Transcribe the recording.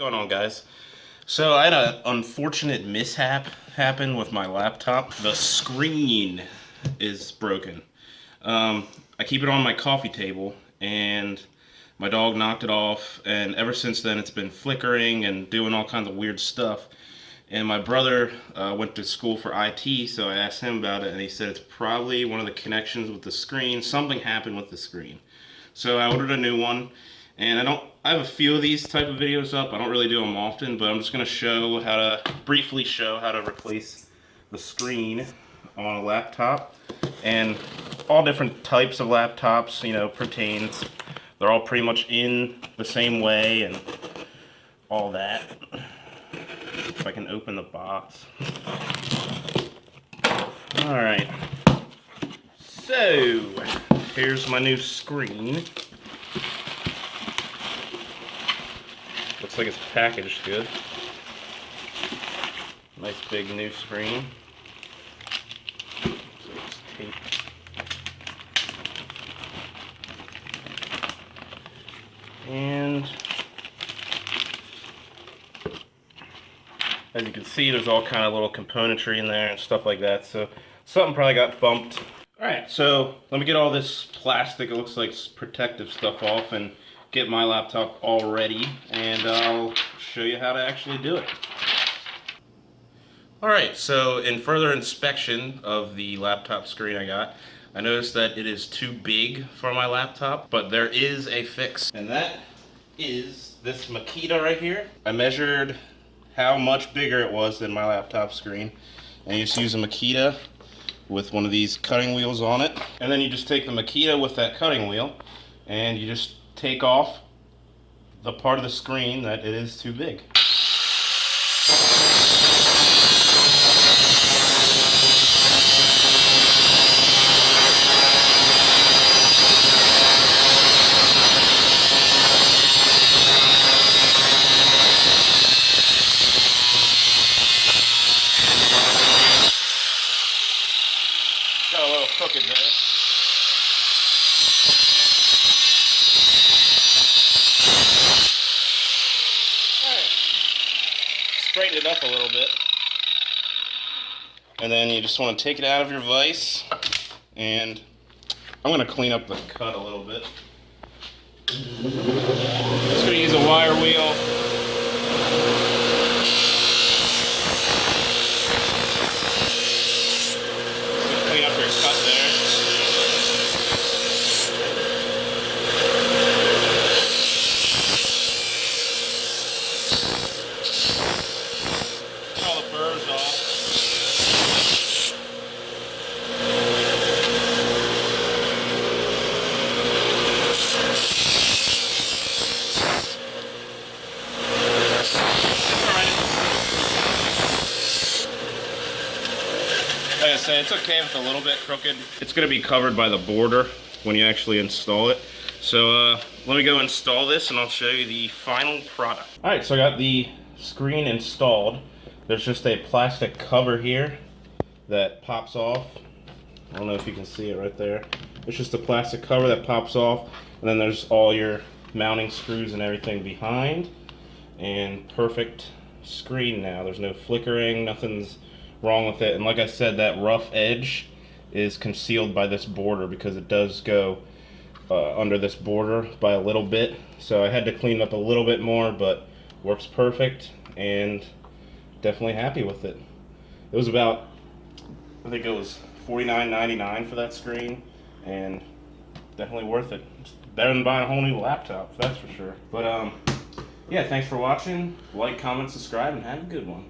going on, guys? So I had an unfortunate mishap happen with my laptop. The screen is broken. I keep it on my coffee table, and my dog knocked it off, and ever since then it's been flickering and doing all kinds of weird stuff. And my brother went to school for IT, so I asked him about it, and he said it's probably one of the connections with the screen. Something happened with the screen. So I ordered a new one, and I have a few of these type of videos up. I don't really do them often, but I'm just going to briefly show how to replace the screen on a laptop. And all different types of laptops, pertains. They're all pretty much in the same way and all that. If I can open the box. Alright. So, here's my new screen. Looks like it's packaged good. Nice big new screen. So it's taped. And as you can see, there's all kind of little componentry in there and stuff like that. So something probably got bumped. Alright, so let me get all this plastic, it looks like protective stuff off, and get my laptop all ready, and I'll show you how to actually do it. Alright, so in further inspection of the laptop screen I noticed that it is too big for my laptop, but there is a fix, and that is this Makita right here. I measured how much bigger it was than my laptop screen, and you just use a Makita with one of these cutting wheels on it, and then you just take the Makita with that cutting wheel and you just take off the part of the screen that it is too big. Got a little crooked there. Alright. Straighten it up a little bit. And then you just want to take it out of your vise. And I'm going to clean up the cut a little bit. Just going to use a wire wheel. Clean up your cut there. All the burrs off. Like I said, it's okay if it's a little bit crooked. It's going to be covered by the border when you actually install it. So let me go install this and I'll show you the final product. Alright, so I got the screen installed. There's just a plastic cover here that pops off. I don't know if you can see it right there. It's just a plastic cover that pops off, and then there's all your mounting screws and everything behind. And perfect screen now. There's no flickering, nothing's wrong with it. And like I said, that rough edge is concealed by this border because it does go under this border by a little bit. So I had to clean it up a little bit more, but works perfect and definitely happy with it. It was about, I think it was $49.99 for that screen, and definitely worth it. It's better than buying a whole new laptop, that's for sure. But yeah, thanks for watching. Like, comment, subscribe, and have a good one.